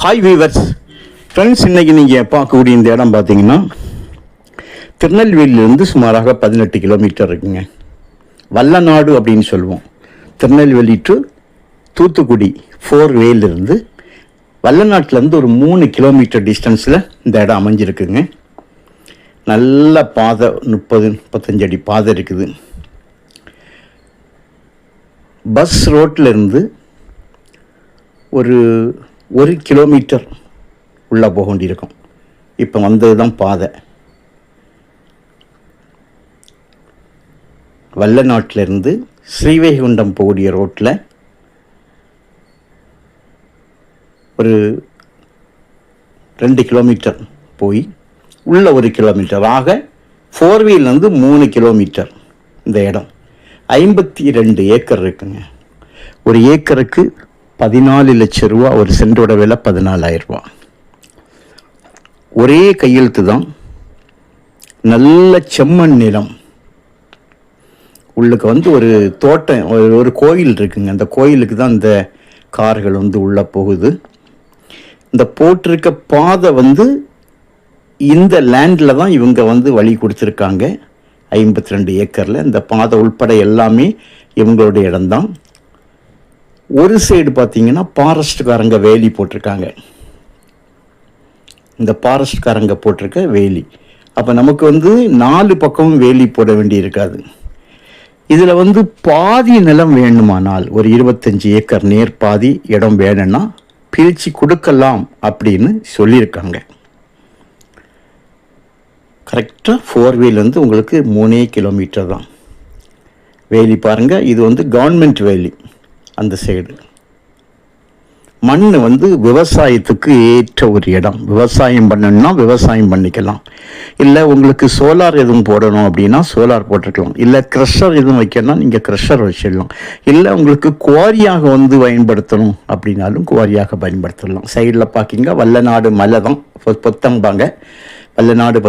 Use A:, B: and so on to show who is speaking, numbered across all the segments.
A: Hi viewers friends, இன்றைக்கி நீங்கள் பார்க்கக்கூடிய இந்த இடம் பார்த்தீங்கன்னா திருநெல்வேலியிலேருந்து சுமாராக 18 கிலோமீட்டர் இருக்குங்க. வல்லநாடு அப்படின்னு சொல்லுவோம். திருநெல்வேலி டு தூத்துக்குடி 4 வேலிருந்து வல்லநாட்டிலேருந்து ஒரு 3 கிலோமீட்டர் டிஸ்டன்ஸில் இந்த இடம் அமைஞ்சிருக்குங்க. நல்ல பாதை, 30-35 அடி பாதை இருக்குது. பஸ் ரோட்டிலேருந்து ஒரு 1 கிலோமீட்டர் உள்ளே போக வேண்டியிருக்கும். இப்போ வந்தது தான் பாதை. வல்லநாட்டிலேருந்து ஸ்ரீவைகுண்டம் போகக்கூடிய ரோட்டில் ஒரு 2 கிலோமீட்டர் போய் உள்ள 1 கிலோமீட்டர் ஆக 4 வீலேருந்து 3 கிலோமீட்டர் இந்த இடம். 52 ஏக்கர் இருக்குங்க. ஒரு ஏக்கருக்கு 14 லட்சம் ரூபா, ஒரு சென்டோட விலை 14,000 ரூபா. ஒரே கையெழுத்து தான். நல்ல செம்மண் நிலம். உள்ளுக்கு ஒரு தோட்டம், ஒரு கோயில் இருக்குங்க. அந்த கோயிலுக்கு தான் இந்த கார்கள் உள்ளே போகுது. இந்த போட்டிருக்க பாதை இந்த லேண்டில் தான் இவங்க வழி கொடுத்துருக்காங்க. 52 ஏக்கரில் இந்த பாதை உள்பட எல்லாமே இவங்களுடைய இடம்தான். ஒரு சைடு பார்த்தீங்கன்னா ஃபாரஸ்ட்காரங்க வேலி போட்டிருக்காங்க. இந்த ஃபாரஸ்ட்காரங்க போட்டிருக்க வேலி. அப்போ நமக்கு 4 பக்கமும் வேலி போட வேண்டி இருக்காது. இதில் பாதி நிலம் வேணுமானால் ஒரு 25 ஏக்கர் நேர் பாதி இடம் வேணும்னா பிரித்து கொடுக்கலாம் அப்படின்னு சொல்லியிருக்காங்க. கரெக்டாக 4 வீலேருந்து உங்களுக்கு 3 கிலோமீட்டர் தான் வேலி. பாருங்கள், இது கவர்மெண்ட் வேலி. அந்த சைடு மண் விவசாயத்துக்கு ஏற்ற ஒரு இடம். விவசாயம் பண்ணணும்னா விவசாயம் பண்ணிக்கலாம். இல்லை உங்களுக்கு சோலார் எதுவும் போடணும் அப்படின்னா சோலார் போட்டுக்கலாம். இல்லை க்ரஷர் எதுவும் வைக்கணும்னா நீங்கள் க்ரஷர் வச்சிடலாம். இல்லை உங்களுக்கு குவாரியாக பயன்படுத்தணும் அப்படின்னாலும் குவாரியாக பயன்படுத்தலாம். சைடில் பார்க்கிங்க வல்லநாடு மலை தான், பொத்தம்பாங்க. வல்லநாடு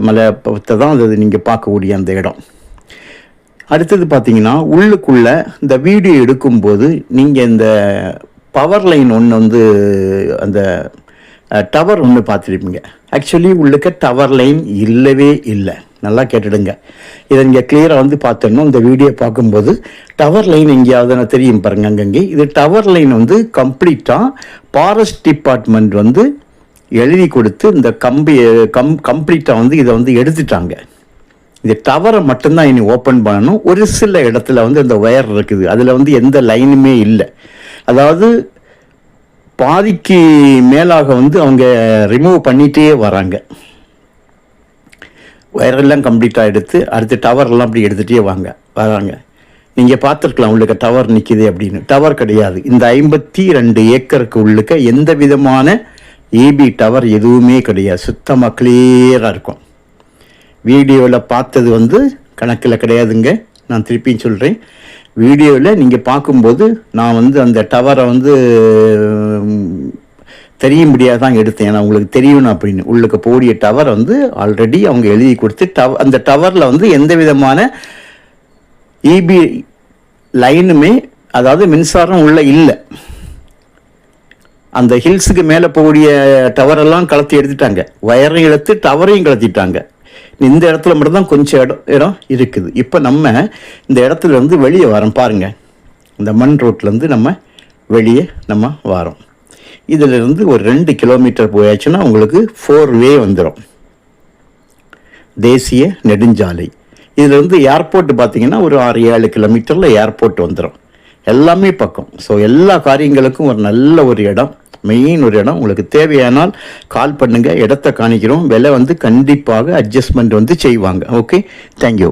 A: மலை பொத்த தான் அது நீங்கள் பார்க்கக்கூடிய அந்த இடம். அடுத்தது பார்த்தீங்கன்னா உள்ளுக்குள்ளே இந்த வீடியோ எடுக்கும்போது நீங்கள் இந்த பவர் லைன் ஒன்று அந்த டவர் ஒன்று பார்த்துருப்பீங்க. ஆக்சுவலி உள்ளுக்க டவர் லைன் இல்லவே இல்லை. நல்லா கேட்டுடுங்க. இதை நீங்கள் கிளியராக பார்த்தோன்னா இந்த வீடியோ பார்க்கும்போது டவர் லைன் எங்கேயாவது தெரியும் பாருங்க. அங்கங்கே இது டவர் லைன் கம்ப்ளீட்டாக ஃபாரஸ்ட் டிபார்ட்மெண்ட் எழுதி கொடுத்து இந்த கம்ப்ளீட்டாக இதை எடுத்துட்டாங்க. இந்த டவரை மட்டும்தான் இனி ஓப்பன் பண்ணணும். ஒரு சில இடத்துல இந்த ஒயர் இருக்குது, அதில் எந்த லைனுமே இல்லை. அதாவது பாதிக்கு மேலாக அவங்க ரிமூவ் பண்ணிகிட்டே வராங்க. ஒயரெல்லாம் கம்ப்ளீட்டாக எடுத்து அடுத்த டவரெல்லாம் அப்படி எடுத்துகிட்டே வராங்க. நீங்கள் பார்த்துருக்கலாம் உள்ளுக்க டவர் நிற்கிது அப்படின்னு. டவர் கிடையாது. இந்த 52 ஏக்கருக்கு உள்ளுக்க எந்த விதமான ஏபி டவர் எதுவுமே கிடையாது. சுத்தமாக கிளியராக இருக்கும். வீடியோவில் பார்த்தது கணக்கில் கிடையாதுங்க. நான் திருப்பியும் சொல்கிறேன். வீடியோவில் நீங்கள் பார்க்கும்போது நான் அந்த டவரை தெரிய முடியாது தான் எடுத்தேன். ஏன்னா உங்களுக்கு தெரியணும் அப்படின்னு. உள்ளுக்கு போடிய டவர் ஆல்ரெடி அவங்க எழுதி கொடுத்து அந்த டவரில் எந்த விதமான இபி லைனுமே, அதாவது மின்சாரம் உள்ளே இல்லை. அந்த ஹில்ஸுக்கு மேலே போகக்கூடிய டவரெல்லாம் கலத்தி எடுத்துட்டாங்க. வயரையும் எடுத்து டவரையும் கலத்திட்டாங்க. இந்த இடத்துல மட்டும்தான் கொஞ்சம் இடம் இருக்குது. இப்போ நம்ம இந்த இடத்துல வெளியே வரோம் பாருங்கள். இந்த மண் ரோட்லேருந்து நம்ம வெளியே வரோம். இதிலிருந்து ஒரு 2 கிலோமீட்டர் போயாச்சுன்னா உங்களுக்கு 4 வே வந்துடும். தேசிய நெடுஞ்சாலை. இதிலிருந்து ஏர்போர்ட் பார்த்தீங்கன்னா ஒரு 6-7 கிலோமீட்டரில் ஏர்போர்ட் வந்துடும். எல்லாமே பக்கம். ஸோ எல்லா காரியங்களுக்கும் ஒரு நல்ல ஒரு இடம், மெயின் ஒரு இடம். உங்களுக்கு தேவையானால் கால் பண்ணுங்கள், இடத்த காணிக்கிறோம். விலை கண்டிப்பாக அட்ஜஸ்ட்மெண்ட் செய்வாங்க. Okay, thank you.